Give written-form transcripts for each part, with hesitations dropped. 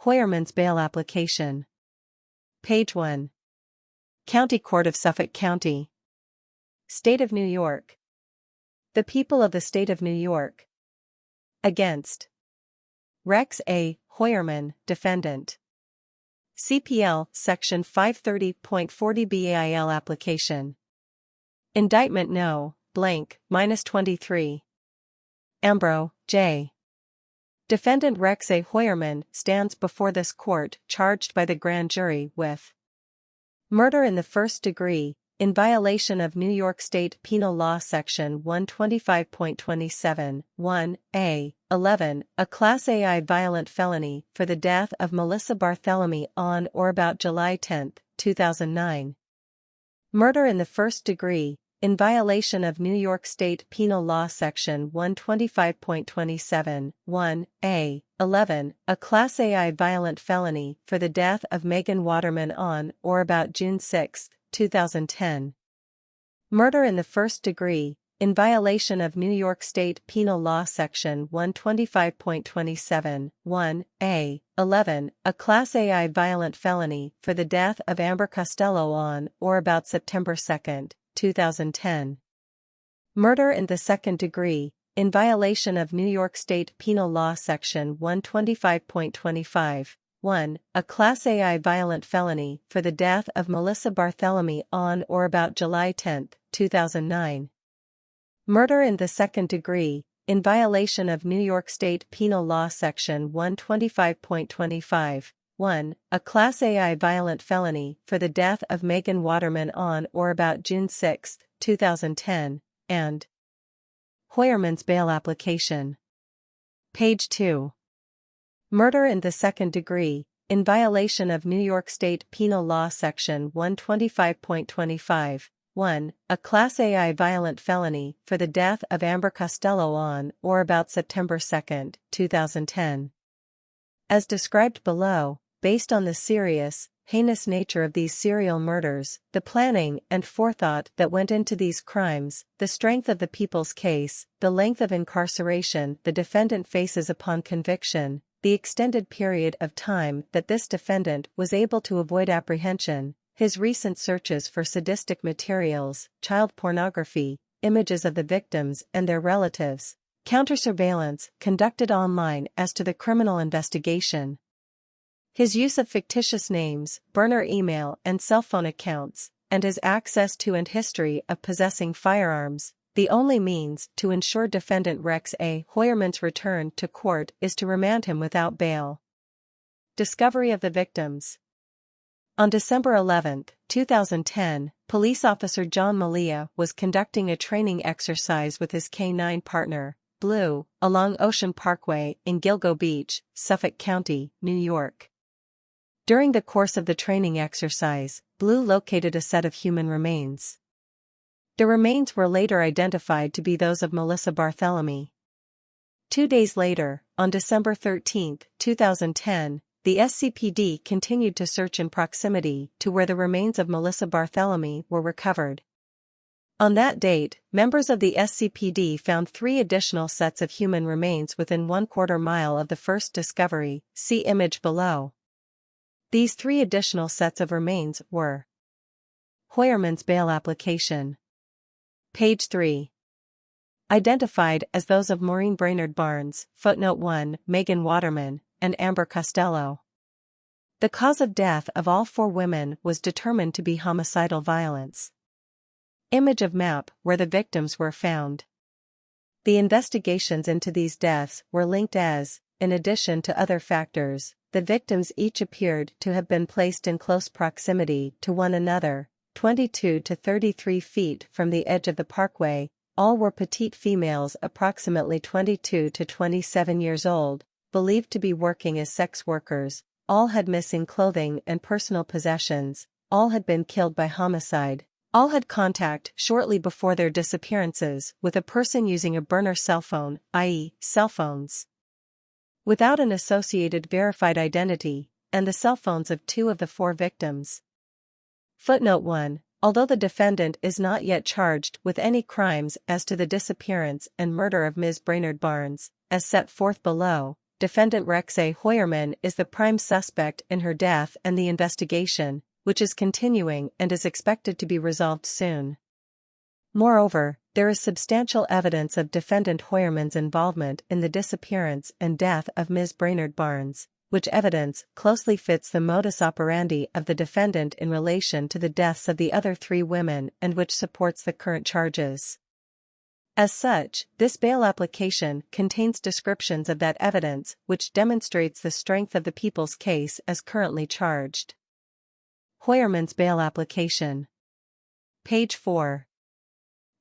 Heuermann's bail application. Page 1. County Court of Suffolk County. State of New York. The people of the State of New York. Against Rex A. Heuermann, defendant. CPL, Section 530.40 BAIL application. Indictment No. Blank, -23. Ambro, J. Defendant Rex A. Heuermann stands before this court charged by the grand jury with murder in the first degree, in violation of New York State Penal Law Section 125.27, 1a, 11, a Class AI violent felony for the death of Melissa Barthelemy on or about July 10, 2009. Murder in the first degree, in violation of New York State Penal Law Section 125.27, 1a, 11, a Class AI violent felony for the death of Megan Waterman on or about June 6, 2010. Murder in the first degree, in violation of New York State Penal Law Section 125.27, 1a, 11, a Class AI violent felony for the death of Amber Costello on or about September 2, 2010. Murder in the second degree, in violation of New York State Penal Law Section 125.25, 1. A Class AI violent felony for the death of Melissa Barthelemy on or about July 10, 2009. Murder in the second degree, in violation of New York State Penal Law Section 125.25, 1. A Class AI violent felony for the death of Megan Waterman on or about June 6, 2010, and Heuermann's bail application. Page 2. Murder in the second degree, in violation of New York State Penal Law Section 125.25, 1. A Class AI violent felony for the death of Amber Costello on or about September 2, 2010. As described below, based on the serious, heinous nature of these serial murders, the planning and forethought that went into these crimes, the strength of the people's case, the length of incarceration the defendant faces upon conviction, the extended period of time that this defendant was able to avoid apprehension, his recent searches for sadistic materials, child pornography, images of the victims and their relatives, counter-surveillance conducted online as to the criminal investigation, his use of fictitious names, burner email and cell phone accounts, and his access to and history of possessing firearms. The only means to ensure defendant Rex A. Heuermann's return to court is to remand him without bail. Discovery of the victims. On December 11, 2010, police officer John Malia was conducting a training exercise with his K-9 partner, Blue, along Ocean Parkway in Gilgo Beach, Suffolk County, New York. During the course of the training exercise, Blue located a set of human remains. The remains were later identified to be those of Melissa Barthelemy. 2 days later, on December 13, 2010, the SCPD continued to search in proximity to where the remains of Melissa Barthelemy were recovered. On that date, members of the SCPD found 3 additional sets of human remains within 1/4 mile of the first discovery, see image below. These 3 additional sets of remains were Heuermann's bail application. Page 3. Identified as those of Maureen Brainard-Barnes, footnote 1, Megan Waterman, and Amber Costello. The cause of death of all 4 women was determined to be homicidal violence. Image of map where the victims were found. The investigations into these deaths were linked as, in addition to other factors, the victims each appeared to have been placed in close proximity to one another, 22 to 33 feet from the edge of the parkway. All were petite females approximately 22 to 27 years old, believed to be working as sex workers. All had missing clothing and personal possessions, all had been killed by homicide, all had contact shortly before their disappearances with a person using a burner cell phone, i.e., cell phones, without an associated verified identity, and the cell phones of 2 of the 4 victims. Footnote 1. Although the defendant is not yet charged with any crimes as to the disappearance and murder of Ms. Brainard-Barnes, as set forth below, defendant Rex A. Heuermann is the prime suspect in her death and the investigation, which is continuing and is expected to be resolved soon. Moreover, there is substantial evidence of defendant Heuermann's involvement in the disappearance and death of Ms. Brainard-Barnes, which evidence closely fits the modus operandi of the defendant in relation to the deaths of the other 3 women and which supports the current charges. As such, this bail application contains descriptions of that evidence which demonstrates the strength of the people's case as currently charged. Heuermann's bail application. Page 4.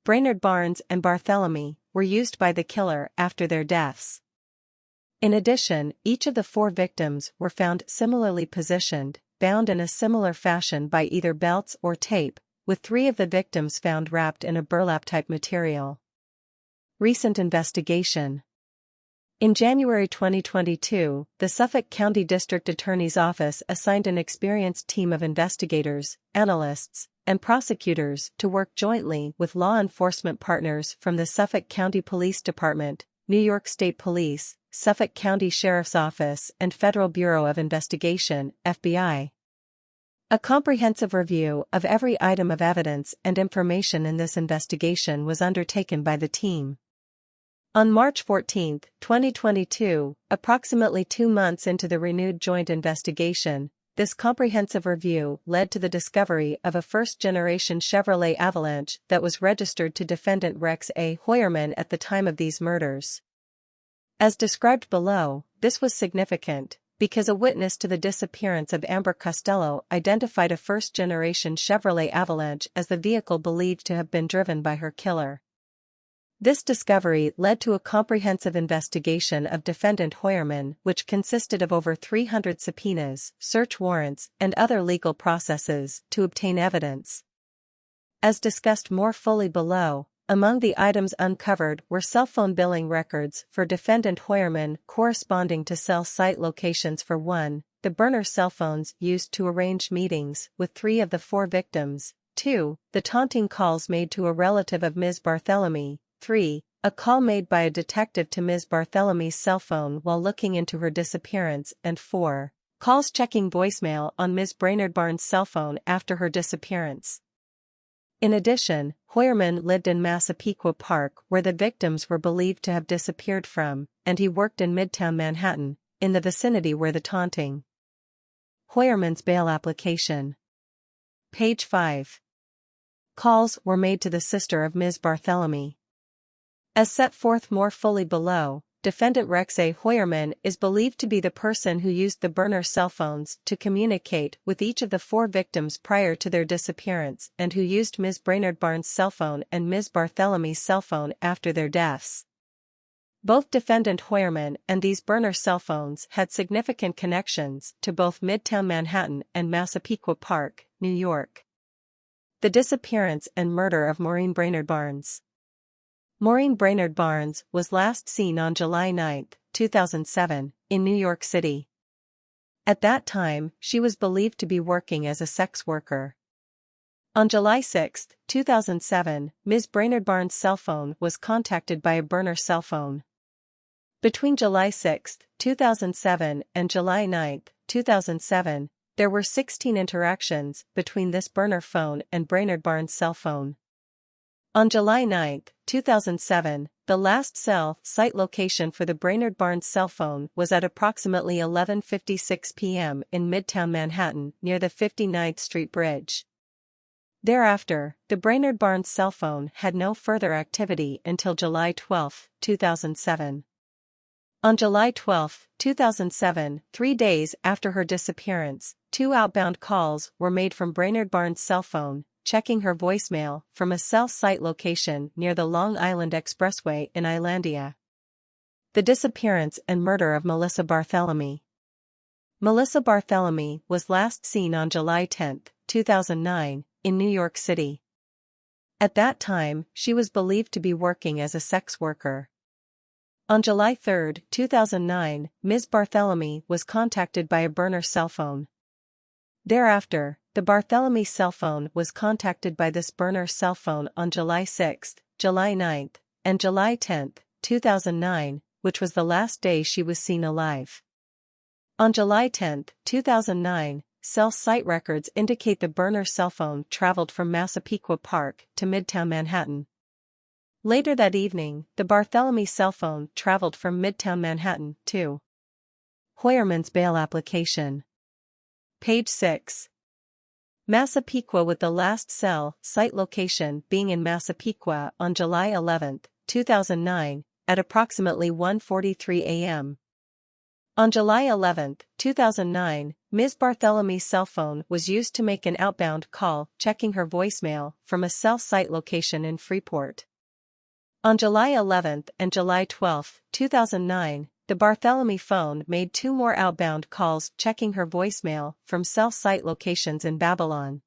Brainard-Barnes and Barthelemy were used by the killer after their deaths. In addition, each of the 4 victims were found similarly positioned, bound in a similar fashion by either belts or tape, with 3 of the victims found wrapped in a burlap-type material. Recent investigation. In January 2022, the Suffolk County District Attorney's Office assigned an experienced team of investigators, analysts, and prosecutors to work jointly with law enforcement partners from the Suffolk County Police Department, New York State Police, Suffolk County Sheriff's Office and Federal Bureau of Investigation, FBI. A comprehensive review of every item of evidence and information in this investigation was undertaken by the team. On March 14, 2022, approximately 2 months into the renewed joint investigation, this comprehensive review led to the discovery of a first-generation Chevrolet Avalanche that was registered to defendant Rex A. Heuermann at the time of these murders. As described below, this was significant, because a witness to the disappearance of Amber Costello identified a first-generation Chevrolet Avalanche as the vehicle believed to have been driven by her killer. This discovery led to a comprehensive investigation of defendant Heuermann, which consisted of over 300 subpoenas, search warrants, and other legal processes to obtain evidence. As discussed more fully below, among the items uncovered were cell phone billing records for defendant Heuermann corresponding to cell site locations for 1, the burner cell phones used to arrange meetings with 3 of the 4 victims, 2, the taunting calls made to a relative of Ms. Barthelemy, 3, a call made by a detective to Ms. Barthelemy's cell phone while looking into her disappearance, and 4, calls checking voicemail on Ms. Brainard-Barnes' cell phone after her disappearance. In addition, Heuermann lived in Massapequa Park where the victims were believed to have disappeared from, and he worked in Midtown Manhattan, in the vicinity where the taunting. Heuermann's bail application. Page 5. Calls were made to the sister of Ms. Barthelemy. As set forth more fully below, defendant Rex A. Heuermann is believed to be the person who used the burner cell phones to communicate with each of the 4 victims prior to their disappearance and who used Ms. Brainard-Barnes' cell phone and Ms. Barthelemy's cell phone after their deaths. Both defendant Heuermann and these burner cell phones had significant connections to both Midtown Manhattan and Massapequa Park, New York. The disappearance and murder of Maureen Brainard-Barnes. Maureen Brainard-Barnes was last seen on July 9, 2007, in New York City. At that time, she was believed to be working as a sex worker. On July 6, 2007, Ms. Brainard-Barnes' cell phone was contacted by a burner cell phone. Between July 6, 2007 and July 9, 2007, there were 16 interactions between this burner phone and Brainard-Barnes' cell phone. On July 9, 2007, the last cell site location for the Brainard-Barnes cell phone was at approximately 11:56 p.m. in Midtown Manhattan near the 59th Street Bridge. Thereafter, the Brainard-Barnes cell phone had no further activity until July 12, 2007. On July 12, 2007, 3 days after her disappearance, 2 outbound calls were made from Brainard-Barnes' cell phone, checking her voicemail from a cell site location near the Long Island Expressway in Islandia. The disappearance and murder of Melissa Barthelemy. Melissa Barthelemy was last seen on July 10, 2009, in New York City. At that time, she was believed to be working as a sex worker. On July 3, 2009, Ms. Barthelemy was contacted by a burner cell phone. Thereafter, the Barthelemy cell phone was contacted by this burner cell phone on July 6, July 9, and July 10, 2009, which was the last day she was seen alive. On July 10, 2009, cell site records indicate the burner cell phone traveled from Massapequa Park to Midtown Manhattan. Later that evening, the Barthelemy cell phone traveled from Midtown Manhattan to Heuermann's bail application. Page 6. Massapequa, with the last cell site location being in Massapequa on July 11, 2009, at approximately 1:43 a.m. On July 11, 2009, Ms. Barthelemy's cell phone was used to make an outbound call, checking her voicemail from a cell site location in Freeport. On July 11 and July 12, 2009, the Barthelemy phone made 2 more outbound calls, checking her voicemail from cell site locations in Babylon.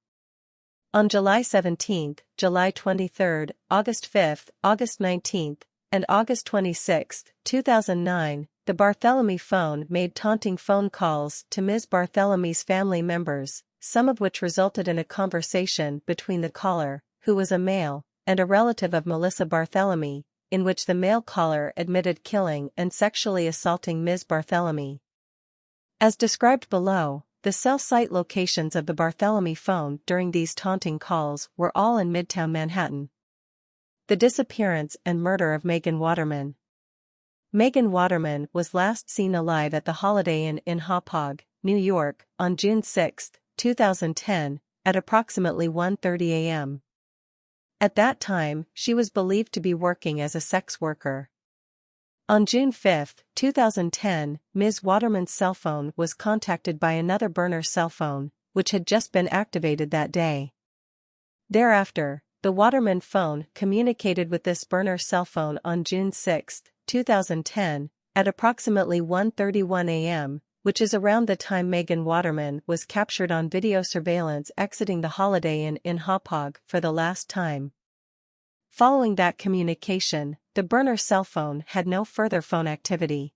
On July 17, July 23, August 5, August 19, and August 26, 2009, the Barthelemy phone made taunting phone calls to Ms. Barthelemy's family members, some of which resulted in a conversation between the caller, who was a male, and a relative of Melissa Barthelemy, in which the male caller admitted killing and sexually assaulting Ms. Barthelemy. As described below, the cell site locations of the Barthelemy phone during these taunting calls were all in Midtown Manhattan. The disappearance and murder of Megan Waterman. Megan Waterman was last seen alive at the Holiday Inn in Hauppauge, New York, on June 6, 2010, at approximately 1:30 a.m. At that time, she was believed to be working as a sex worker. On June 5, 2010, Ms. Waterman's cell phone was contacted by another burner cell phone, which had just been activated that day. Thereafter, the Waterman phone communicated with this burner cell phone on June 6, 2010, at approximately 1:31 a.m., which is around the time Megan Waterman was captured on video surveillance exiting the Holiday Inn in Hauppauge for the last time. Following that communication, the burner cell phone had no further phone activity.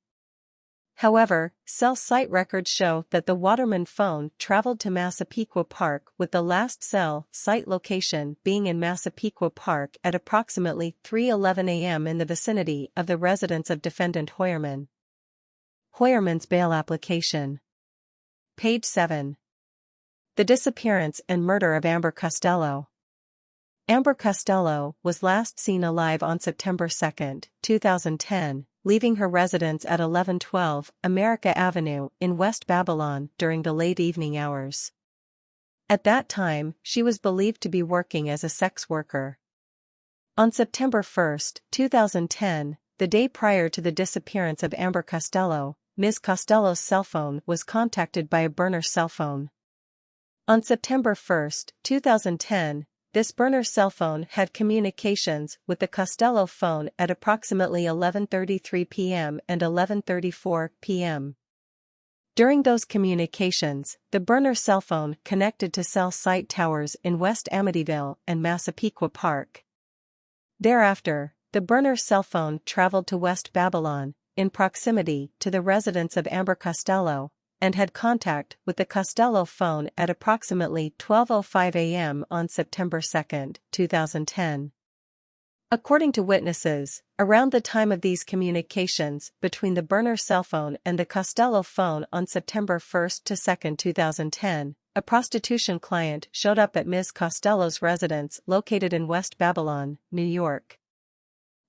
However, cell site records show that the Waterman phone traveled to Massapequa Park, with the last cell site location being in Massapequa Park at approximately 3:11 a.m. in the vicinity of the residence of defendant Heuermann. Heuermann's bail application. Page 7. The disappearance and murder of Amber Costello. Amber Costello was last seen alive on September 2, 2010, leaving her residence at 1112 America Avenue in West Babylon during the late evening hours. At that time, she was believed to be working as a sex worker. On September 1, 2010, the day prior to the disappearance of Amber Costello, Ms. Costello's cell phone was contacted by a burner cell phone. On September 1, 2010, this burner cell phone had communications with the Costello phone at approximately 11:33 p.m. and 11:34 p.m. During those communications, the burner cell phone connected to cell site towers in West Amityville and Massapequa Park. Thereafter, the burner cell phone traveled to West Babylon, in proximity to the residence of Amber Costello, and had contact with the Costello phone at approximately 12:05 a.m. on September 2, 2010. According to witnesses, around the time of these communications between the burner cell phone and the Costello phone on September 1 to 2, 2010, a prostitution client showed up at Ms. Costello's residence located in West Babylon, New York.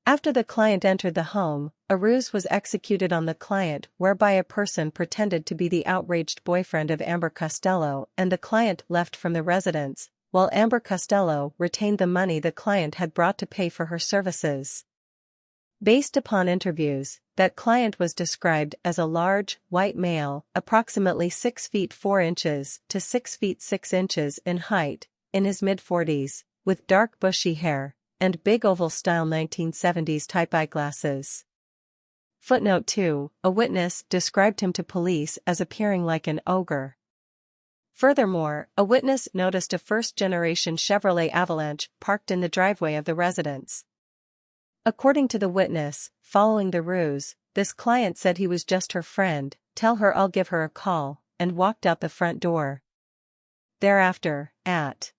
After the client entered the home, a ruse was executed on the client whereby a person pretended to be the outraged boyfriend of Amber Costello and the client left from the residence, while Amber Costello retained the money the client had brought to pay for her services. Based upon interviews, that client was described as a large, white male, approximately 6 feet 4 inches to 6 feet 6 inches in height, in his mid-40s, with dark bushy hair, and big oval-style 1970s type eyeglasses. Footnote 2, a witness described him to police as appearing like an ogre. Furthermore, a witness noticed a first-generation Chevrolet Avalanche parked in the driveway of the residence. According to the witness, following the ruse, this client said he was just her friend, tell her I'll give her a call, and walked out the front door. Thereafter, at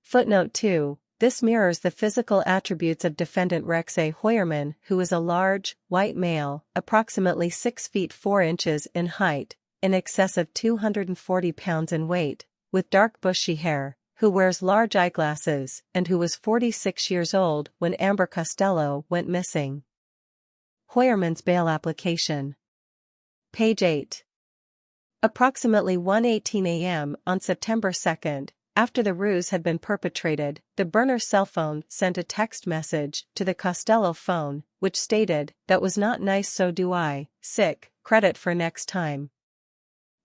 Footnote 2, This mirrors the physical attributes of defendant Rex A. Heuermann, who is a large, white male, approximately 6 feet 4 inches in height, in excess of 240 pounds in weight, with dark bushy hair, who wears large eyeglasses, and who was 46 years old when Amber Costello went missing. Heuermann's bail application. Page 8. Approximately 1:18 a.m. on September 2, after the ruse had been perpetrated, the burner's cell phone sent a text message to the Costello phone, which stated, "That was not nice, so do I, sick, credit for next time."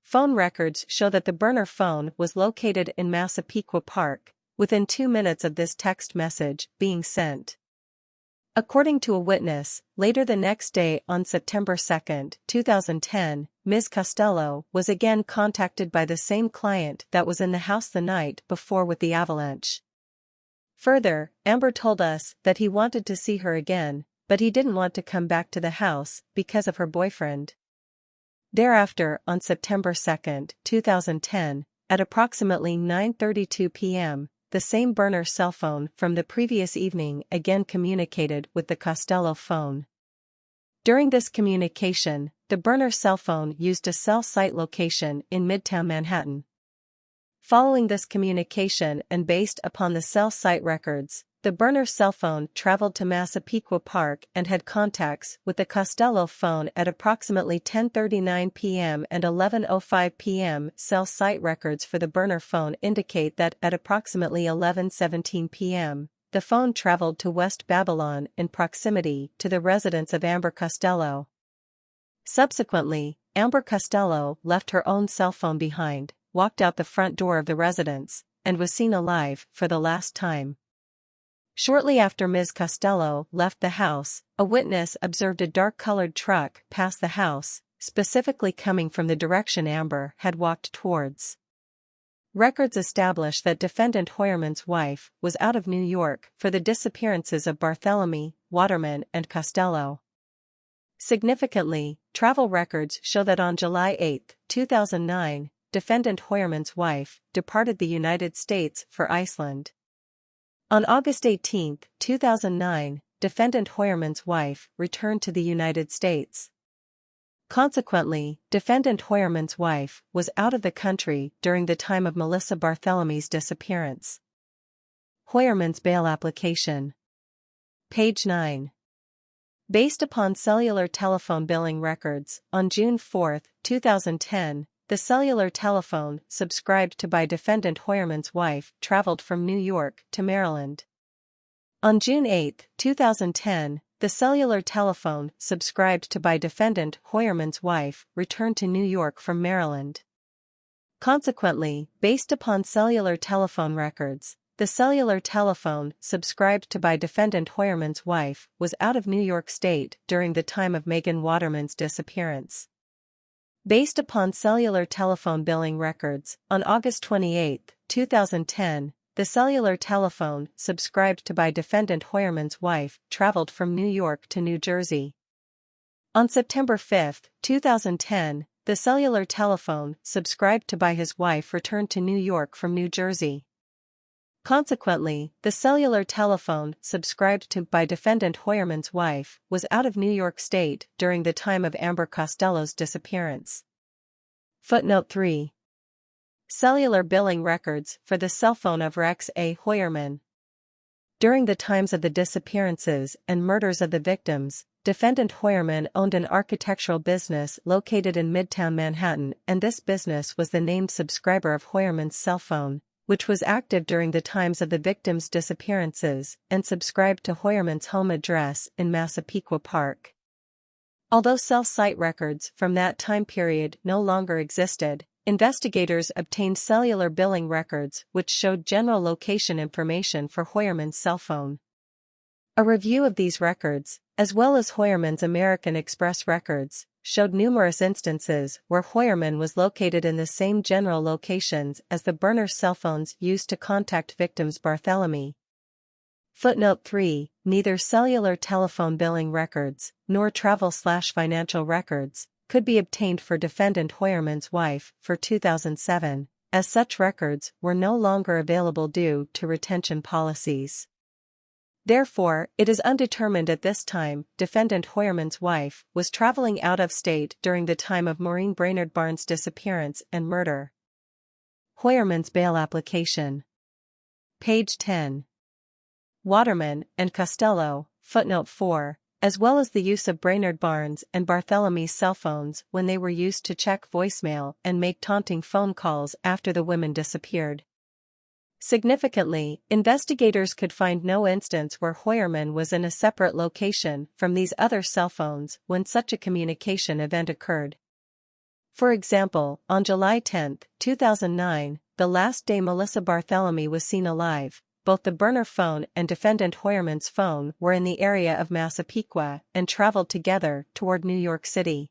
Phone records show that the burner phone was located in Massapequa Park, within 2 minutes of this text message being sent. According to a witness, later the next day on September 2, 2010, Ms. Costello was again contacted by the same client that was in the house the night before with the avalanche. Further, Amber told us that he wanted to see her again, but he didn't want to come back to the house because of her boyfriend. Thereafter, on September 2, 2010, at approximately 9:32 p.m., the same burner cell phone from the previous evening again communicated with the Costello phone. During this communication, the burner cell phone used a cell site location in Midtown Manhattan. Following this communication and based upon the cell site records, the burner cell phone traveled to Massapequa Park and had contacts with the Costello phone at approximately 10:39 p.m. and 11:05 p.m. Cell site records for the burner phone indicate that at approximately 11:17 p.m., the phone traveled to West Babylon in proximity to the residence of Amber Costello. Subsequently, Amber Costello left her own cell phone behind, walked out the front door of the residence, and was seen alive for the last time. Shortly after Ms. Costello left the house, a witness observed a dark-colored truck pass the house, specifically coming from the direction Amber had walked towards. Records establish that defendant Heuermann's wife was out of New York for the disappearances of Barthelemy, Waterman, and Costello. Significantly, travel records show that on July 8, 2009, defendant Heuermann's wife departed the United States for Iceland. On August 18, 2009, defendant Heuermann's wife returned to the United States. Consequently, defendant Heuermann's wife was out of the country during the time of Melissa Barthelemy's disappearance. Heuermann's bail application. Page 9. Based upon cellular telephone billing records, on June 4, 2010, the cellular telephone subscribed to by defendant Heuermann's wife traveled from New York to Maryland. On June 8, 2010, the cellular telephone subscribed to by defendant Heuermann's wife returned to New York from Maryland. Consequently, based upon cellular telephone records, the cellular telephone subscribed to by defendant Heuermann's wife was out of New York State during the time of Megan Waterman's disappearance. Based upon cellular telephone billing records, on August 28, 2010, the cellular telephone subscribed to by defendant Heuermann's wife traveled from New York to New Jersey. On September 5, 2010, the cellular telephone subscribed to by his wife returned to New York from New Jersey. Consequently, the cellular telephone subscribed to by defendant Heuermann's wife was out of New York State during the time of Amber Costello's disappearance. Footnote 3. Cellular billing records for the cell phone of Rex A. Heuermann. During the times of the disappearances and murders of the victims, defendant Heuermann owned an architectural business located in Midtown Manhattan, and this business was the named subscriber of Heuermann's cell phone, which was active during the times of the victims' disappearances and subscribed to Heuermann's home address in Massapequa Park. Although cell site records from that time period no longer existed, investigators obtained cellular billing records which showed general location information for Heuermann's cell phone. A review of these records, as well as Heuermann's American Express records, showed numerous instances where Heuermann was located in the same general locations as the burner cell phones used to contact victims Barthelemy. Footnote 3. Neither cellular telephone billing records, nor travel/financial records, could be obtained for defendant Heuermann's wife for 2007, as such records were no longer available due to retention policies. Therefore, it is undetermined at this time. Defendant Heuermann's wife was traveling out of state during the time of Maureen Brainard-Barnes' disappearance and murder. Heuermann's bail application. Page 10. Waterman and Costello, footnote 4, as well as the use of Brainard-Barnes and Barthelemy cell phones when they were used to check voicemail and make taunting phone calls after the women disappeared. Significantly, investigators could find no instance where Heuermann was in a separate location from these other cell phones when such a communication event occurred. For example, on July 10, 2009, the last day Melissa Barthelemy was seen alive, both the burner phone and defendant Heuermann's phone were in the area of Massapequa and traveled together toward New York City.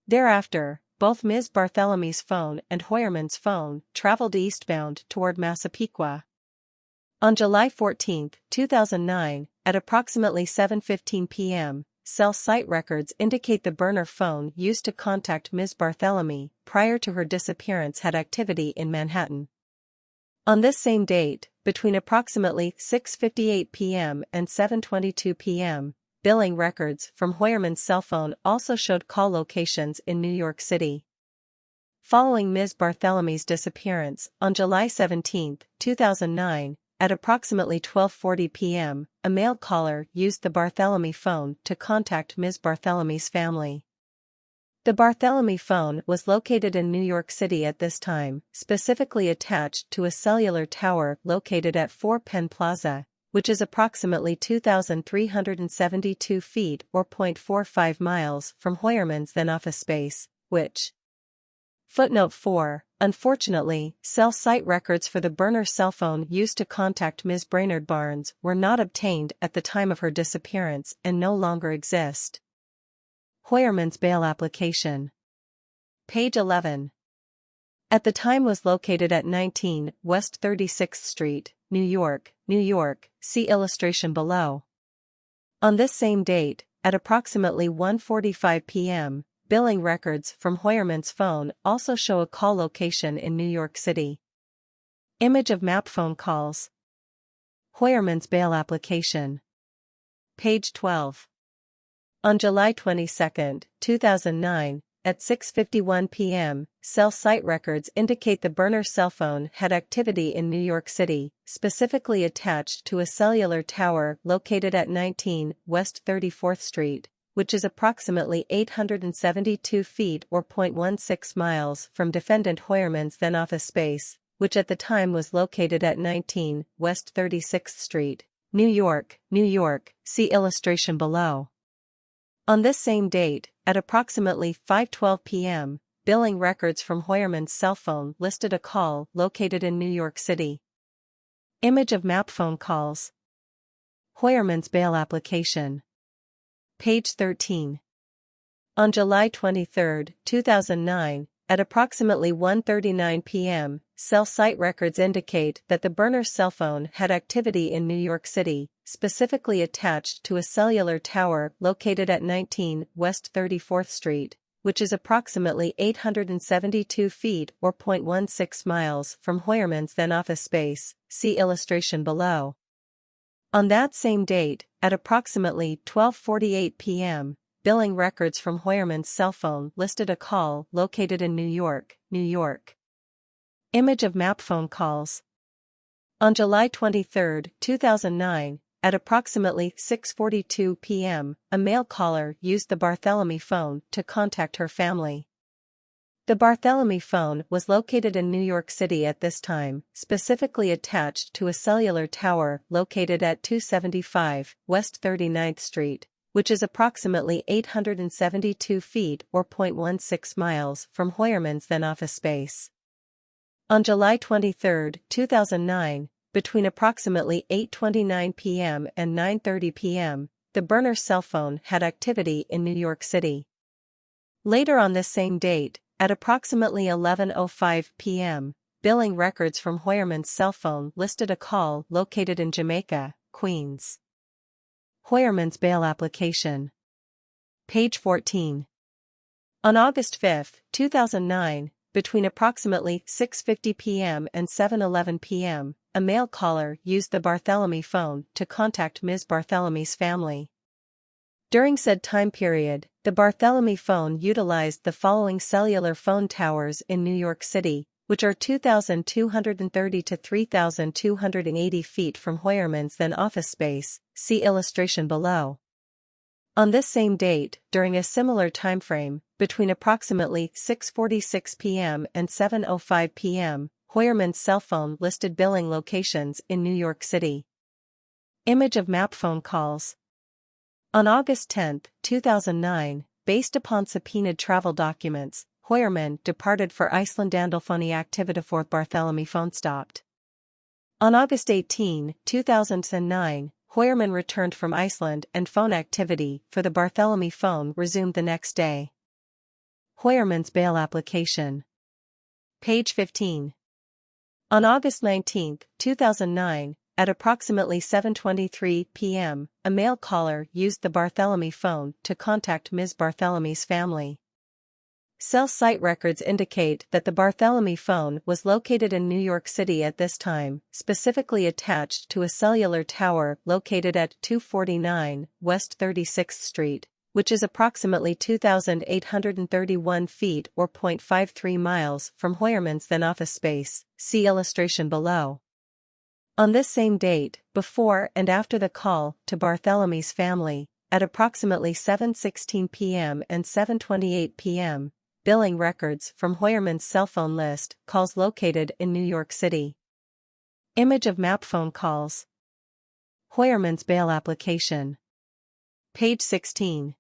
Thereafter, both Ms. Barthelemy's phone and Heuermann's phone traveled eastbound toward Massapequa. On July 14, 2009, at approximately 7:15 p.m., cell site records indicate the burner phone used to contact Ms. Barthelemy prior to her disappearance had activity in Manhattan. On this same date, between approximately 6:58 p.m. and 7:22 p.m., billing records from Heuermann's cell phone also showed call locations in New York City. Following Ms. Barthelemy's disappearance, on July 17, 2009, at approximately 12:40 p.m., a male caller used the Barthelemy phone to contact Ms. Barthelemy's family. The Barthelemy phone was located in New York City at this time, specifically attached to a cellular tower located at 4 Penn Plaza, which is approximately 2,372 feet or 0.45 miles from Heuermann's then office space, which. Footnote 4. Unfortunately, cell site records for the burner cell phone used to contact Ms. Brainard-Barnes were not obtained at the time of her disappearance and no longer exist. Heuermann's bail application. Page 11. At the time was located at 19 West 36th Street, New York, New York, see illustration below. On this same date, at approximately 1:45 p.m., billing records from Heuermann's phone also show a call location in New York City. Image of map phone calls. Heuermann's bail application. Page 12. On July 22, 2009, at 6:51 p.m., cell site records indicate the burner cell phone had activity in New York City, specifically attached to a cellular tower located at 19 West 34th Street, which is approximately 872 feet or 0.16 miles from defendant Heuermann's then office space, which at the time was located at 19 West 36th Street, New York, New York, see illustration below. On this same date, at approximately 5:12 p.m., billing records from Heuermann's cell phone listed a call located in New York City. Image of map phone calls. Heuermann's bail application. Page 13. On July 23, 2009, at approximately 1:39 p.m., cell site records indicate that the burner cell phone had activity in New York City, specifically attached to a cellular tower located at 19 West 34th Street, which is approximately 872 feet or 0.16 miles from Heuermann's then office space, see illustration below. On that same date, at approximately 12:48 p.m., billing records from Heuermann's cell phone listed a call located in New York, New York. Image of map phone calls. On July 23, 2009, at approximately 6:42 p.m., a male caller used the Barthelemy phone to contact her family. The Barthelemy phone was located in New York City at this time, specifically attached to a cellular tower located at 275 West 39th Street, which is approximately 872 feet or 0.16 miles from Heuermann's then office space. On July 23, 2009, between approximately 8:29 p.m. and 9:30 p.m., the burner cell phone had activity in New York City. Later on this same date, at approximately 11:05 p.m., billing records from Heuermann's cell phone listed a call located in Jamaica, Queens. Heuermann's bail application. Page 14. On August 5, 2009, between approximately 6:50 p.m. and 7:11 p.m., a male caller used the Barthelemy phone to contact Ms. Barthelemy's family. During said time period, the Barthelemy phone utilized the following cellular phone towers in New York City, which are 2,230 to 3,280 feet from Heuermann's then office space, see illustration below. On this same date, during a similar timeframe, between approximately 6:46 p.m. and 7:05 p.m., Heuermann's cell phone listed billing locations in New York City. Image of map phone calls. On August 10, 2009, based upon subpoenaed travel documents, Heuermann departed for Iceland Andalfoni aktivitafor Barthelemy phone stopped. On August 18, 2009, Heuermann returned from Iceland and phone activity for the Barthelemy phone resumed the next day. Heuermann's bail application. Page 15. On August 19, 2009, at approximately 7:23 p.m., a male caller used the Barthelemy phone to contact Ms. Barthelemy's family. Cell site records indicate that the Barthelemy phone was located in New York City at this time, specifically attached to a cellular tower located at 249 West 36th Street, which is approximately 2,831 feet or 0.53 miles from Heuermann's then office space, see illustration below. On this same date, before and after the call to Barthelemy's family, at approximately 7:16 p.m. and 7:28 p.m., billing records from Heuermann's cell phone list calls located in New York City. Image of map phone calls. Heuermann's bail application. Page 16.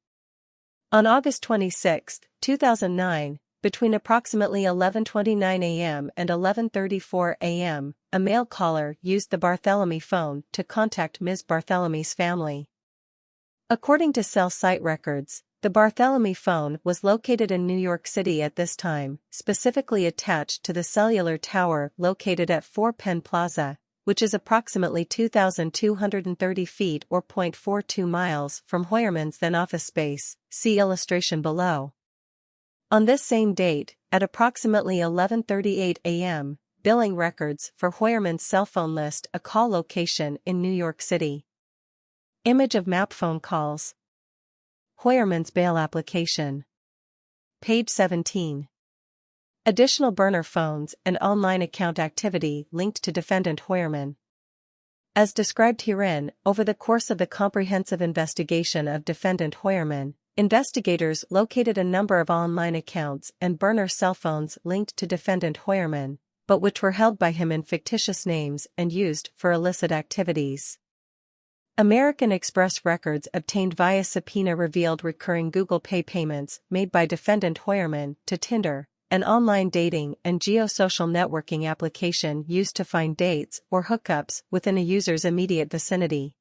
On August 26, 2009, between approximately 11:29 a.m. and 11:34 a.m., a male caller used the Barthelemy phone to contact Ms. Barthelemy's family. According to cell site records, the Barthelemy phone was located in New York City at this time, specifically attached to the cellular tower located at 4 Penn Plaza, which is approximately 2,230 feet or 0.42 miles from Heuermann's then office space, see illustration below. On this same date, at approximately 11:38 a.m., billing records for Heuermann's cell phone list a call location in New York City. Image of map phone calls. Heuermann's bail application. Page 17. Additional burner phones and online account activity linked to defendant Heuermann. As described herein, over the course of the comprehensive investigation of defendant Heuermann, investigators located a number of online accounts and burner cell phones linked to defendant Heuermann, but which were held by him in fictitious names and used for illicit activities. American Express records obtained via subpoena revealed recurring Google Pay payments made by defendant Heuermann to Tinder, an online dating and geosocial networking application used to find dates or hookups within a user's immediate vicinity.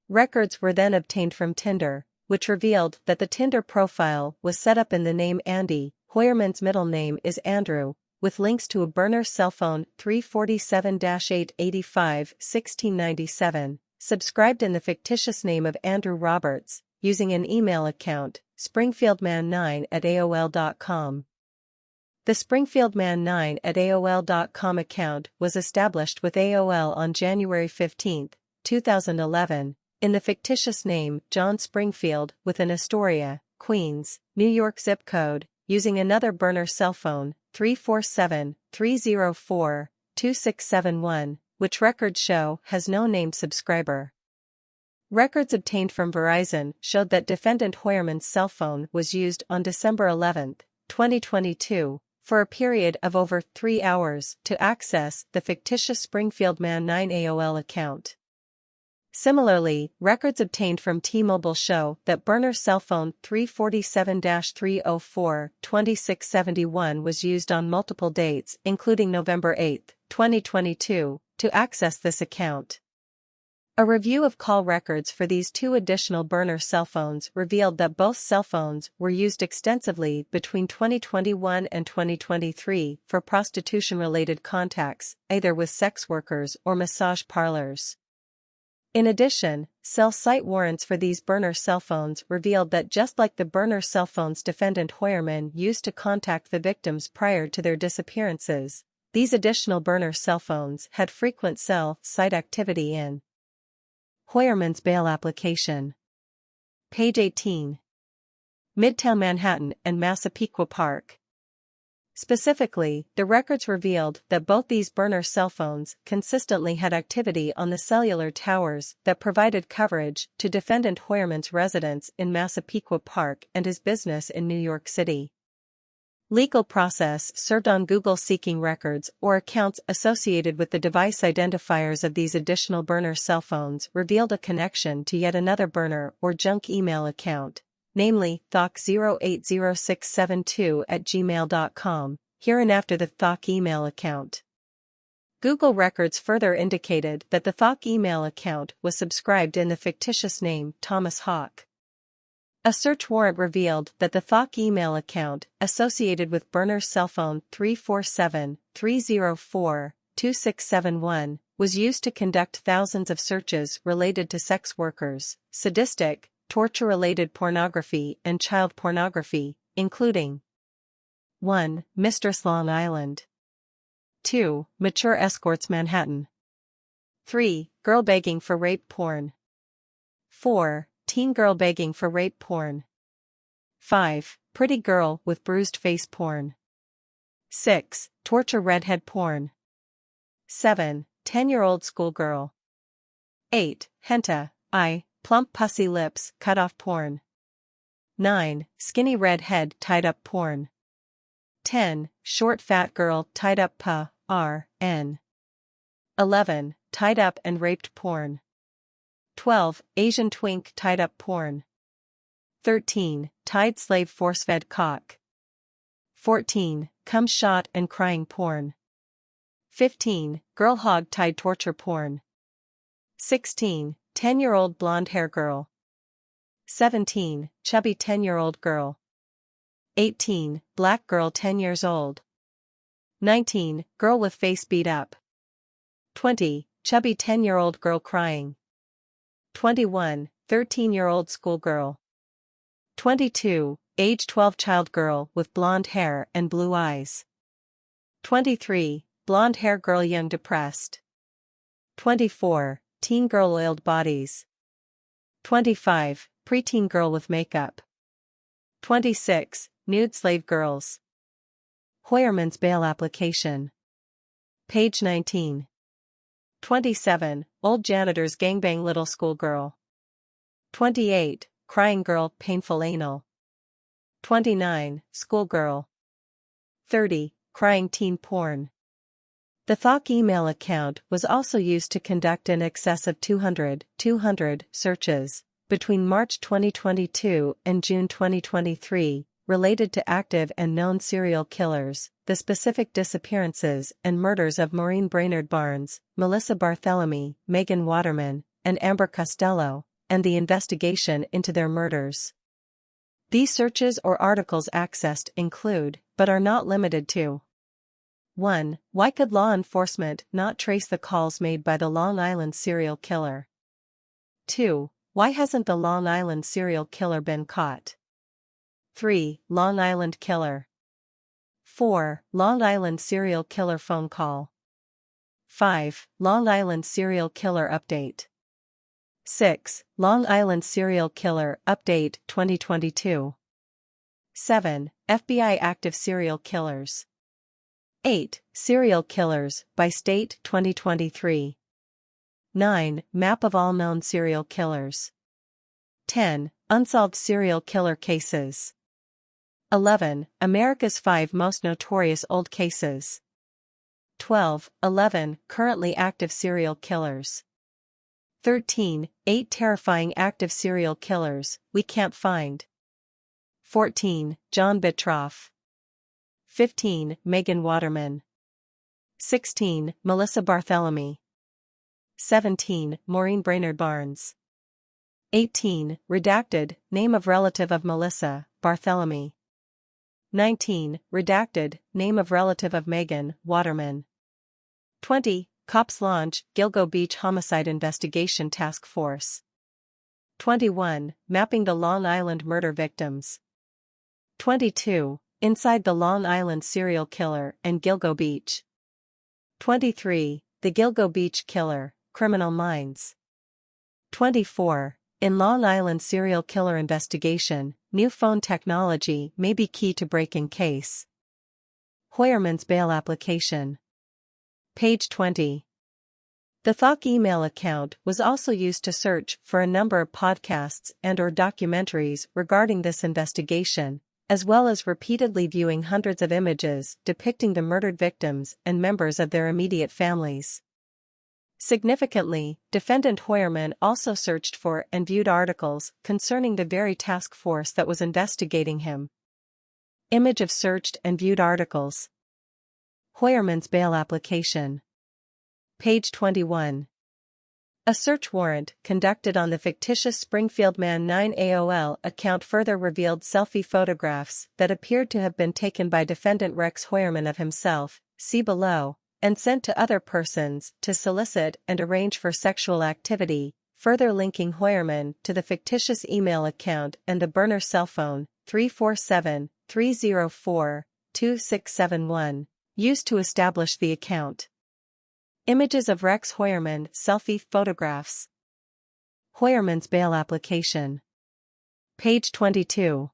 Records were then obtained from Tinder, which revealed that the Tinder profile was set up in the name Andy, Heuermann's middle name is Andrew, with links to a burner cell phone 347-885-1697, subscribed in the fictitious name of Andrew Roberts, using an email account, springfieldman9@aol.com. The springfieldman9@aol.com account was established with AOL on January 15, 2011, in the fictitious name John Springfield within Astoria, Queens, New York zip code, using another burner cell phone, 347-304-2671, which records show has no named subscriber. Records obtained from Verizon showed that defendant Heuermann's cell phone was used on December 11, 2022, for a period of over 3 hours to access the fictitious Springfield Man 9 AOL account. Similarly, records obtained from T-Mobile show that burner cell phone 347-304-2671 was used on multiple dates including November 8, 2022, to access this account. A review of call records for these two additional burner cell phones revealed that both cell phones were used extensively between 2021 and 2023 for prostitution-related contacts, either with sex workers or massage parlors. In addition, cell site warrants for these burner cell phones revealed that just like the burner cell phones defendant Heuermann used to contact the victims prior to their disappearances, these additional burner cell phones had frequent cell site activity in Heuermann's bail application. Page 18. Midtown Manhattan and Massapequa Park. Specifically, the records revealed that both these burner cell phones consistently had activity on the cellular towers that provided coverage to defendant Heuermann's residence in Massapequa Park and his business in New York City. Legal process served on Google seeking records or accounts associated with the device identifiers of these additional burner cell phones revealed a connection to yet another burner or junk email account, namely thoc080672@gmail.com, hereinafter the thoc email account. Google records further indicated that the thoc email account was subscribed in the fictitious name Thomas Hawk. A search warrant revealed that the thoc email account associated with burner cell phone 347-304-2671 was used to conduct thousands of searches related to sex workers, sadistic, torture-related pornography and child pornography, including 1. Mistress Long Island, 2. Mature escorts Manhattan, 3. Girl begging for rape porn, 4. Teen girl begging for rape porn, 5. Pretty girl with bruised face porn, 6. Torture redhead porn, 7. 10-year-old schoolgirl, 8. Hentai, plump pussy lips cut off porn, 9. Skinny redhead tied up porn, 10. Short fat girl tied up p-r-n, 11. Tied up and raped porn, 12. Asian twink tied up porn, 13. Tied slave force-fed cock, 14. Cum shot and crying porn, 15. Girl hog tied torture porn, 16. 10-year-old blonde hair girl, 17. Chubby 10-year-old girl, 18. Black girl 10 years old, 19. Girl with face beat up, 20. Chubby 10-year-old girl crying, 21. 13-year-old schoolgirl, 22. Age 12 child girl with blonde hair and blue eyes, 23. Blonde hair girl young depressed, 24. Teen girl oiled bodies, 25. Preteen girl with makeup, 26. Nude slave girls. Heuermann's bail application. Page 19. 27. Old janitor's gangbang little schoolgirl, 28. Crying girl painful anal, 29. Schoolgirl, 30. Crying teen porn. The thoc email account was also used to conduct in excess of 200 searches between March 2022 and June 2023, related to active and known serial killers, the specific disappearances and murders of Maureen Brainard-Barnes, Melissa Barthelemy, Megan Waterman, and Amber Costello, and the investigation into their murders. These searches or articles accessed include, but are not limited to: 1. Why could law enforcement not trace the calls made by the Long Island serial killer? 2. Why hasn't the Long Island serial killer been caught? 3. Long Island killer. 4. Long Island serial killer phone call. 5. Long Island serial killer update. 6. Long Island serial killer update 2022. 7. FBI active serial killers. 8. Serial killers by state 2023. 9. Map of all known serial killers. 10. Unsolved serial killer cases. 11. America's 5 most notorious old cases. 12. 11. Currently active serial killers. 13. 8 terrifying active serial killers we can't find. 14. John Bitroff. 15. Megan Waterman. 16. Melissa Barthelemy. 17. Maureen Brainard-Barnes. 18. Redacted, name of relative of Melissa, Barthelemy. 19. Redacted, name of relative of Megan, Waterman. 20. Cops launch Gilgo Beach Homicide Investigation Task Force. 21. Mapping the Long Island murder victims. 22. Inside the Long Island serial killer and Gilgo Beach. 23. The Gilgo Beach Killer, Criminal Minds. 24. In Long Island serial killer investigation, new phone technology may be key to breaking case. Heuermann's bail application. Page 20. The Thok email account was also used to search for a number of podcasts and/or documentaries regarding this investigation, as well as repeatedly viewing hundreds of images depicting the murdered victims and members of their immediate families. Significantly, defendant Heuermann also searched for and viewed articles concerning the very task force that was investigating him. Image of searched and viewed articles. Heuermann's bail application. Page 21. A search warrant conducted on the fictitious Springfield Man 9 AOL account further revealed selfie photographs that appeared to have been taken by defendant Rex Heuermann of himself, see below, and sent to other persons to solicit and arrange for sexual activity, further linking Heuermann to the fictitious email account and the burner cell phone, 347-304-2671, used to establish the account. Images of Rex Heuermann selfie photographs. Heuermann's bail application. Page 22.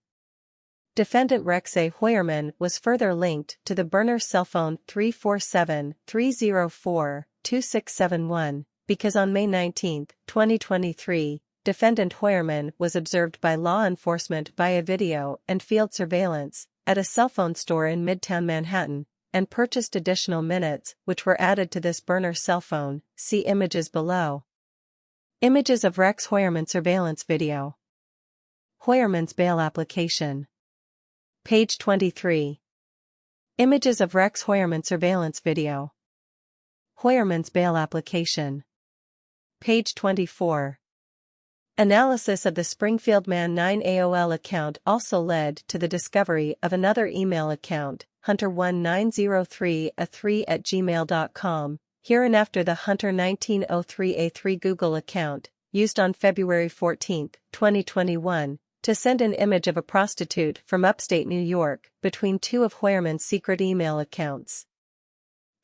Defendant Rex A. Heuermann was further linked to the burner cell phone 347-304-2671 because on May 19, 2023, defendant Heuermann was observed by law enforcement via video and field surveillance at a cell phone store in Midtown Manhattan, and purchased additional minutes which were added to this burner cell phone, see images below. Images of Rex Heuermann surveillance video. Heuermann's bail application. Page 23. Images of Rex Heuermann surveillance video. Heuermann's bail application. Page 24. Analysis of the Springfield Man 9 AOL account also led to the discovery of another email account, Hunter1903a3@gmail.com, hereinafter the Hunter1903a3 Google account, used on February 14, 2021, to send an image of a prostitute from upstate New York between two of Heuermann's secret email accounts.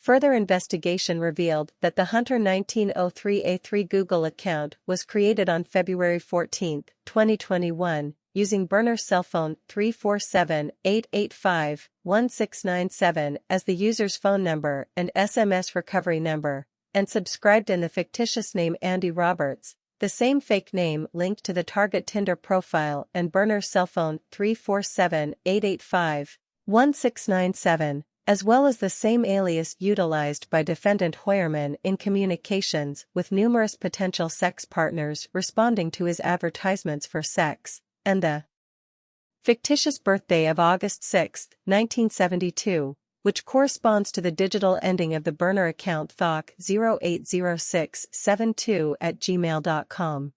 Further investigation revealed that the Hunter1903a3 Google account was created on February 14, 2021, using burner cell phone 347-885-1697 as the user's phone number and SMS recovery number, and subscribed in the fictitious name Andy Roberts, the same fake name linked to the target Tinder profile and burner cell phone 347-885-1697, as well as the same alias utilized by defendant Heuermann in communications with numerous potential sex partners responding to his advertisements for sex, and the fictitious birthday of August 6, 1972, which corresponds to the digital ending of the burner account Thok080672@gmail.com.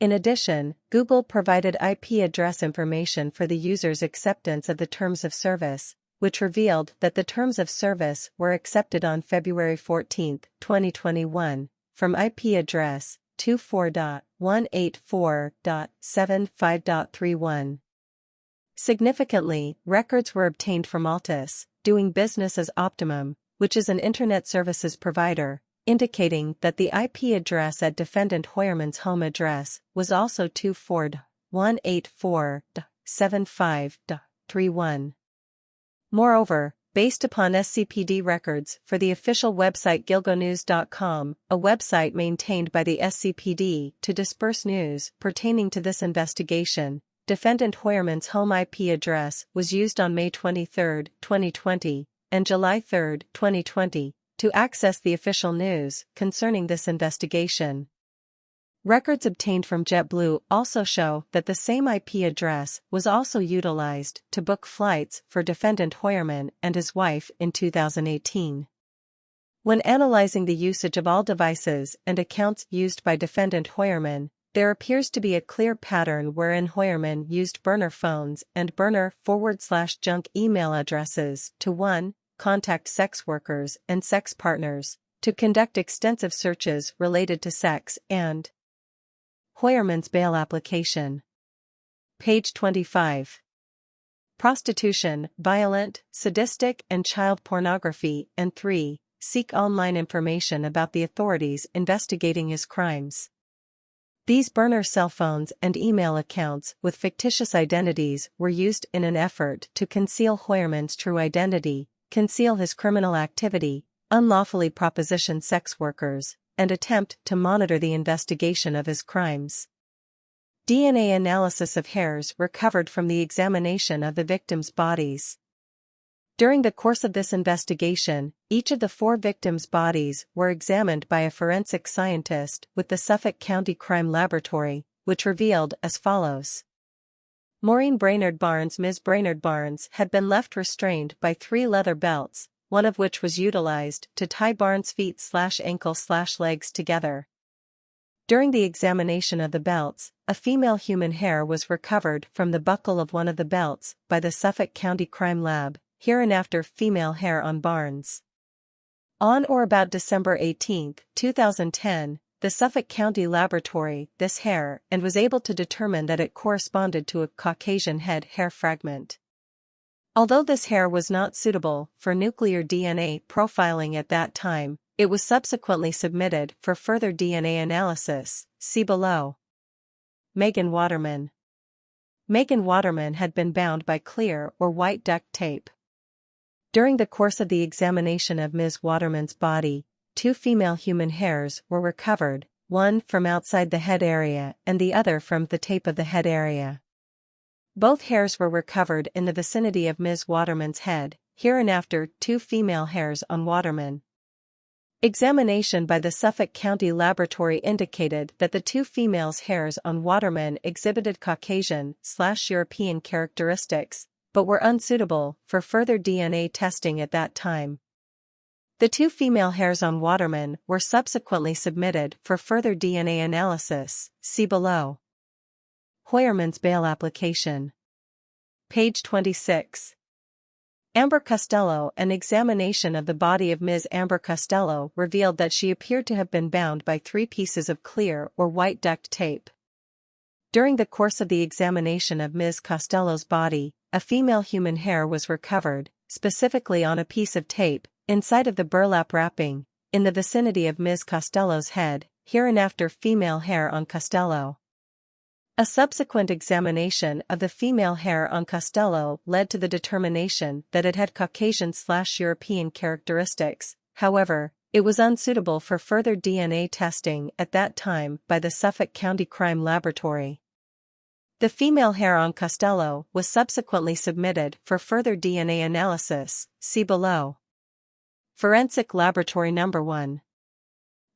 In addition, Google provided IP address information for the user's acceptance of the terms of service, which revealed that the terms of service were accepted on February 14, 2021, from IP address 24.184.75.31. Significantly, records were obtained from Altus, doing business as Optimum, which is an internet services provider, indicating that the IP address at defendant Heuermann's home address was also 24.184.75.31. Moreover, based upon SCPD records for the official website gilgonews.com, a website maintained by the SCPD to disperse news pertaining to this investigation, defendant Heuermann's home IP address was used on May 23, 2020, and July 3, 2020, to access the official news concerning this investigation. Records obtained from JetBlue also show that the same IP address was also utilized to book flights for defendant Heuermann and his wife in 2018. When analyzing the usage of all devices and accounts used by defendant Heuermann, there appears to be a clear pattern wherein Heuermann used burner phones and burner/junk email addresses to 1. Contact sex workers and sex partners, to conduct extensive searches related to sex and Heuermann's bail application. Page 25. Prostitution, violent, sadistic and child pornography, and 3. Seek online information about the authorities investigating his crimes. These burner cell phones and email accounts with fictitious identities were used in an effort to conceal Heuermann's true identity, conceal his criminal activity, unlawfully proposition sex workers, and attempt to monitor the investigation of his crimes. DNA analysis of hairs recovered from the examination of the victims' bodies. During the course of this investigation, each of the 4 victims' bodies were examined by a forensic scientist with the Suffolk County Crime Laboratory, which revealed as follows. Maureen Brainard-Barnes. Ms. Brainard-Barnes had been left restrained by 3 leather belts, one of which was utilized to tie Barnes' feet/ankle/legs together. During the examination of the belts, a female human hair was recovered from the buckle of one of the belts by the Suffolk County Crime Lab, hereinafter female hair on Barnes. On or about December 18, 2010, the Suffolk County Laboratory this hair and was able to determine that it corresponded to a Caucasian head hair fragment. Although this hair was not suitable for nuclear DNA profiling at that time, it was subsequently submitted for further DNA analysis, see below. Megan Waterman. Megan Waterman had been bound by clear or white duct tape. During the course of the examination of Ms. Waterman's body, 2 female human hairs were recovered, one from outside the head area and the other from the tape of the head area. Both hairs were recovered in the vicinity of Ms. Waterman's head, hereinafter 2 female hairs on Waterman. Examination by the Suffolk County Laboratory indicated that the 2 females' hairs on Waterman exhibited Caucasian/European characteristics, but were unsuitable for further DNA testing at that time. The 2 female hairs on Waterman were subsequently submitted for further DNA analysis, see below. Heuermann's bail application. Page 26. Amber Costello. An examination of the body of Ms. Amber Costello revealed that she appeared to have been bound by 3 pieces of clear or white duct tape. During the course of the examination of Ms. Costello's body, a female human hair was recovered, specifically on a piece of tape, inside of the burlap wrapping, in the vicinity of Ms. Costello's head, hereinafter female hair on Costello. A subsequent examination of the female hair on Costello led to the determination that it had Caucasian/European characteristics. However, it was unsuitable for further DNA testing at that time by the Suffolk County Crime Laboratory. The female hair on Costello was subsequently submitted for further DNA analysis, see below. Forensic Laboratory Number 1.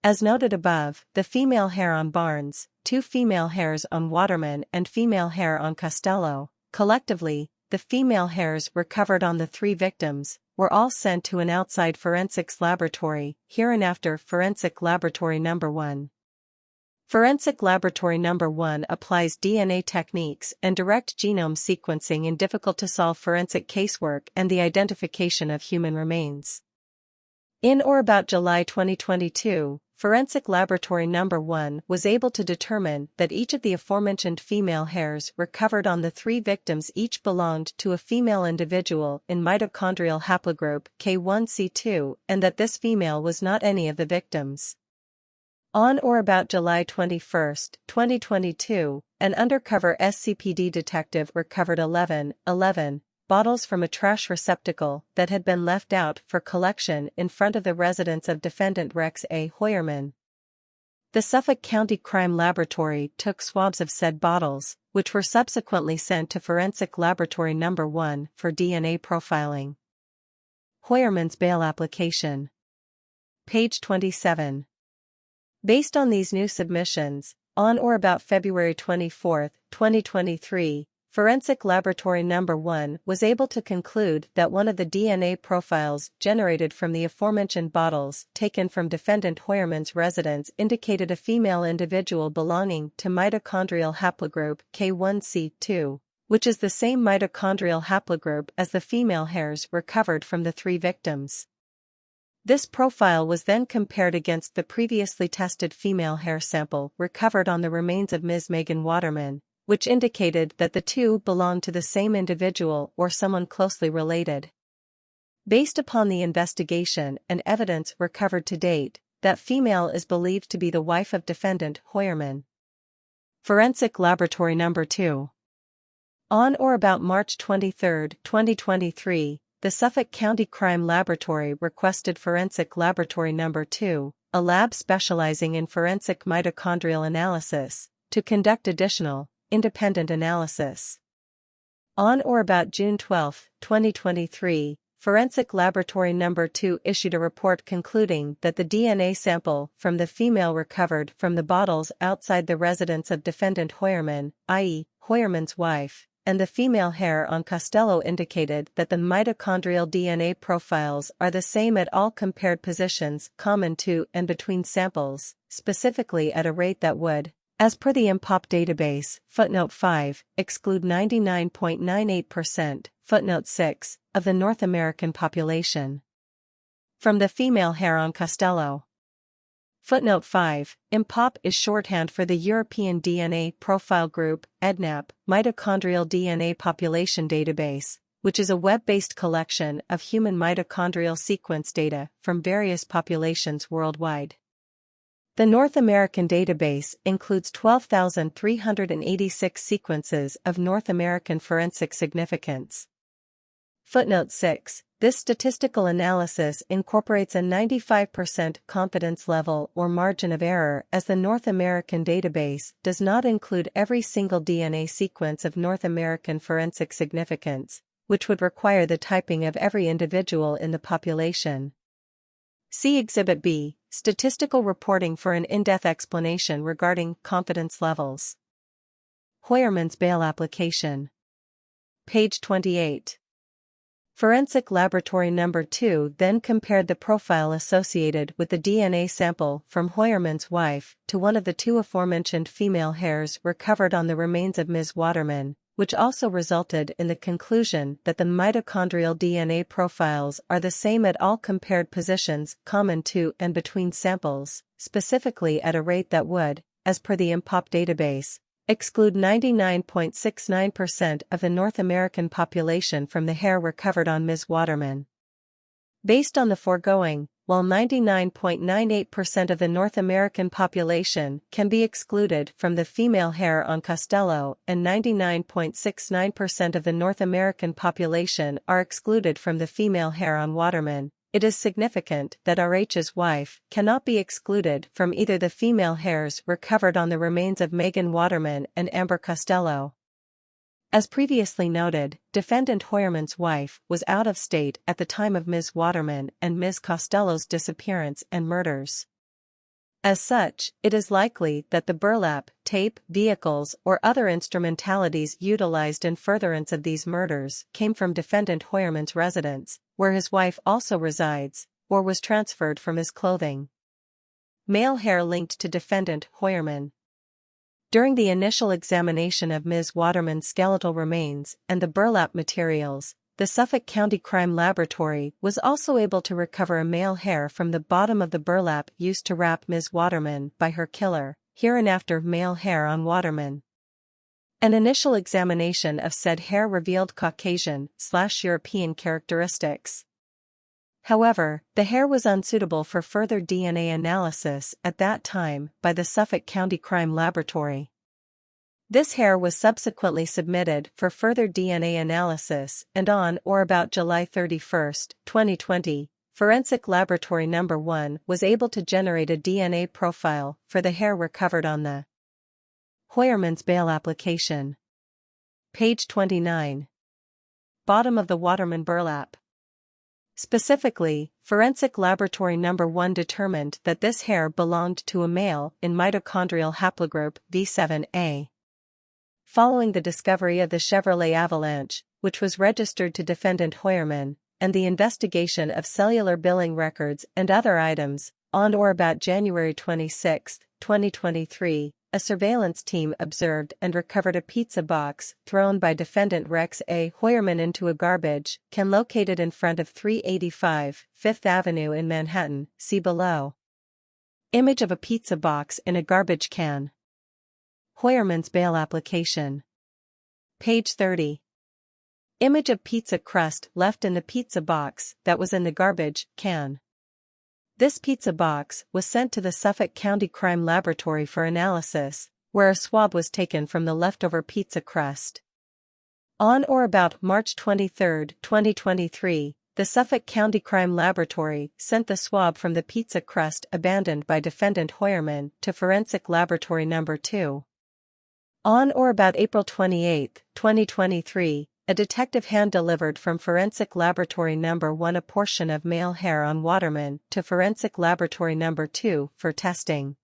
As noted above, the female hair on Barnes, 2 female hairs on Waterman and female hair on Costello, collectively, the female hairs recovered on the 3 victims, were all sent to an outside forensics laboratory, hereinafter Forensic Laboratory Number 1. Forensic Laboratory Number 1 applies DNA techniques and direct genome sequencing in difficult-to-solve forensic casework and the identification of human remains. In or about July 2022, Forensic Laboratory Number 1 was able to determine that each of the aforementioned female hairs recovered on the 3 victims each belonged to a female individual in mitochondrial haplogroup K1C2 and that this female was not any of the victims. On or about July 21, 2022, an undercover SCPD detective recovered 11 bottles from a trash receptacle that had been left out for collection in front of the residence of defendant Rex A. Heuermann. The Suffolk County Crime Laboratory took swabs of said bottles, which were subsequently sent to Forensic Laboratory Number 1 for DNA profiling. Heuermann's bail application. Page 27. Based on these new submissions, on or about February 24, 2023, Forensic Laboratory Number 1 was able to conclude that one of the DNA profiles generated from the aforementioned bottles taken from defendant Heuermann's residence indicated a female individual belonging to mitochondrial haplogroup K1C2, which is the same mitochondrial haplogroup as the female hairs recovered from the 3 victims. This profile was then compared against the previously tested female hair sample recovered on the remains of Ms. Megan Waterman, which indicated that the two belonged to the same individual or someone closely related. Based upon the investigation and evidence recovered to date, that female is believed to be the wife of defendant Heuermann. Forensic Laboratory Number 2. On or about March 23, 2023, the Suffolk County Crime Laboratory requested Forensic Laboratory Number 2, a lab specializing in forensic mitochondrial analysis, to conduct additional, independent analysis. On or about June 12, 2023, Forensic Laboratory Number 2 issued a report concluding that the DNA sample from the female recovered from the bottles outside the residence of defendant Heuermann, i.e., Heuermann's wife, and the female hair on Costello indicated that the mitochondrial DNA profiles are the same at all compared positions common to and between samples, specifically at a rate that would, as per the IMPOP database, footnote 5, exclude 99.98%, footnote 6, of the North American population. From the female hair on Costello. Footnote 5, IMPOP is shorthand for the European DNA Profile Group, EDNAP, Mitochondrial DNA Population Database, which is a web-based collection of human mitochondrial sequence data from various populations worldwide. The North American database includes 12,386 sequences of North American forensic significance. Footnote 6. This statistical analysis incorporates a 95% confidence level or margin of error, as the North American database does not include every single DNA sequence of North American forensic significance, which would require the typing of every individual in the population. See Exhibit B, Statistical Reporting for an in-depth explanation regarding confidence levels. Heuermann's bail application. Page 28. Forensic Laboratory Number 2 then compared the profile associated with the DNA sample from Heuermann's wife to one of the two aforementioned female hairs recovered on the remains of Ms. Waterman, which also resulted in the conclusion that the mitochondrial DNA profiles are the same at all compared positions common to and between samples, specifically at a rate that would, as per the IMPOP database, exclude 99.69% of the North American population from the hair recovered on Ms. Waterman. Based on the foregoing, while 99.98% of the North American population can be excluded from the female hair on Costello and 99.69% of the North American population are excluded from the female hair on Waterman, it is significant that RH's wife cannot be excluded from either the female hairs recovered on the remains of Megan Waterman and Amber Costello. As previously noted, defendant Heuermann's wife was out of state at the time of Ms. Waterman and Ms. Costello's disappearance and murders. As such, it is likely that the burlap, tape, vehicles or other instrumentalities utilized in furtherance of these murders came from defendant Heuermann's residence, where his wife also resides, or was transferred from his clothing. Male hair linked to defendant Heuermann. During the initial examination of Ms. Waterman's skeletal remains and the burlap materials, the Suffolk County Crime Laboratory was also able to recover a male hair from the bottom of the burlap used to wrap Ms. Waterman by her killer, hereinafter male hair on Waterman. An initial examination of said hair revealed Caucasian/European characteristics. However, the hair was unsuitable for further DNA analysis at that time by the Suffolk County Crime Laboratory. This hair was subsequently submitted for further DNA analysis, and on or about July 31, 2020, Forensic Laboratory Number 1 was able to generate a DNA profile for the hair recovered on the Heuermann's bail application. Page 29. Bottom of the Waterman burlap. Specifically, Forensic Laboratory Number 1 determined that this hair belonged to a male in mitochondrial haplogroup V7a. Following the discovery of the Chevrolet Avalanche, which was registered to defendant Heuermann, and the investigation of cellular billing records and other items, on or about January 26, 2023, a surveillance team observed and recovered a pizza box thrown by defendant Rex A. Heuermann into a garbage can located in front of 385 Fifth Avenue in Manhattan, see below. Image of a pizza box in a garbage can. Heuermann's bail application. Page 30. Image of pizza crust left in the pizza box that was in the garbage can. This pizza box was sent to the Suffolk County Crime Laboratory for analysis, where a swab was taken from the leftover pizza crust. On or about March 23, 2023, the Suffolk County Crime Laboratory sent the swab from the pizza crust abandoned by defendant Heuermann to Forensic Laboratory No. 2. On or about April 28, 2023, a detective hand-delivered from Forensic Laboratory No. 1 a portion of male hair on Waterman to Forensic Laboratory No. 2 for testing.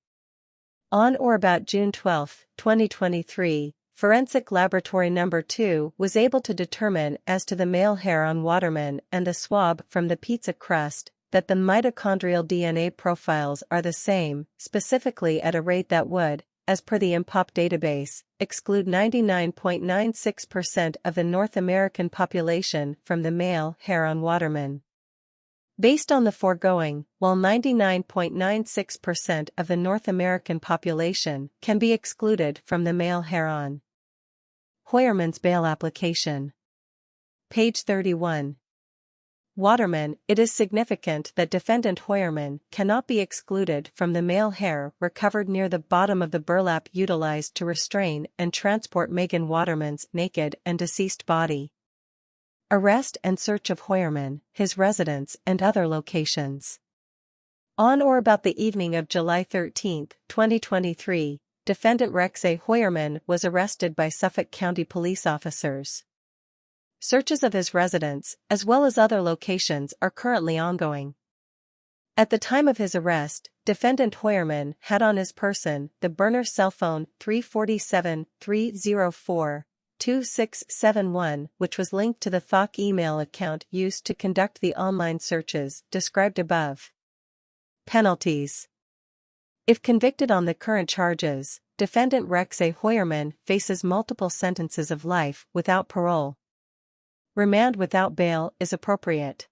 On or about June 12, 2023, Forensic Laboratory No. 2 was able to determine as to the male hair on Waterman and the swab from the pizza crust that the mitochondrial DNA profiles are the same, specifically at a rate that would, as per the IMPOP database, exclude 99.96% of the North American population from the male hair on Waterman. Based on the foregoing, while 99.96% of the North American population can be excluded from the male hair on Heuermann's bail application. Page 31. Waterman, it is significant that defendant Heuermann cannot be excluded from the male hair recovered near the bottom of the burlap utilized to restrain and transport Megan Waterman's naked and deceased body. Arrest and search of Heuermann, his residence and other locations. On or about the evening of July 13, 2023, defendant Rex A. Heuermann was arrested by Suffolk County police officers. Searches of his residence, as well as other locations, are currently ongoing. At the time of his arrest, defendant Heuermann had on his person the burner cell phone 347-304-2671, which was linked to the THOC email account used to conduct the online searches described above. Penalties. If convicted on the current charges, defendant Rex A. Heuermann faces multiple sentences of life without parole. Remand without bail is appropriate.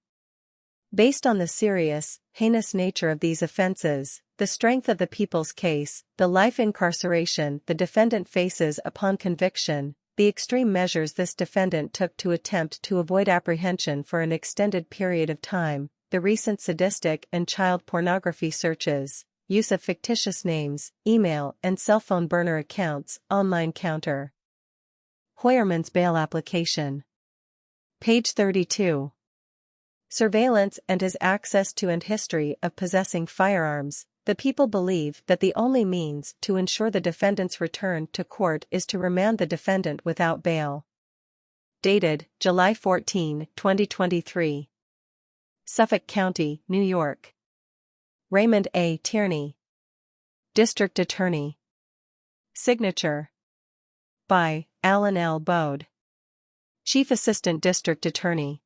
Based on the serious, heinous nature of these offenses, the strength of the people's case, the life incarceration the defendant faces upon conviction, the extreme measures this defendant took to attempt to avoid apprehension for an extended period of time, the recent sadistic and child pornography searches, use of fictitious names, email and cell phone burner accounts, online counter. Heuermann's bail application. Page 32. Surveillance and his access to and history of possessing firearms. The people believe that the only means to ensure the defendant's return to court is to remand the defendant without bail. Dated, July 14, 2023. Suffolk County, New York. Raymond A. Tierney, District Attorney. Signature by Alan L. Bode, Chief Assistant District Attorney.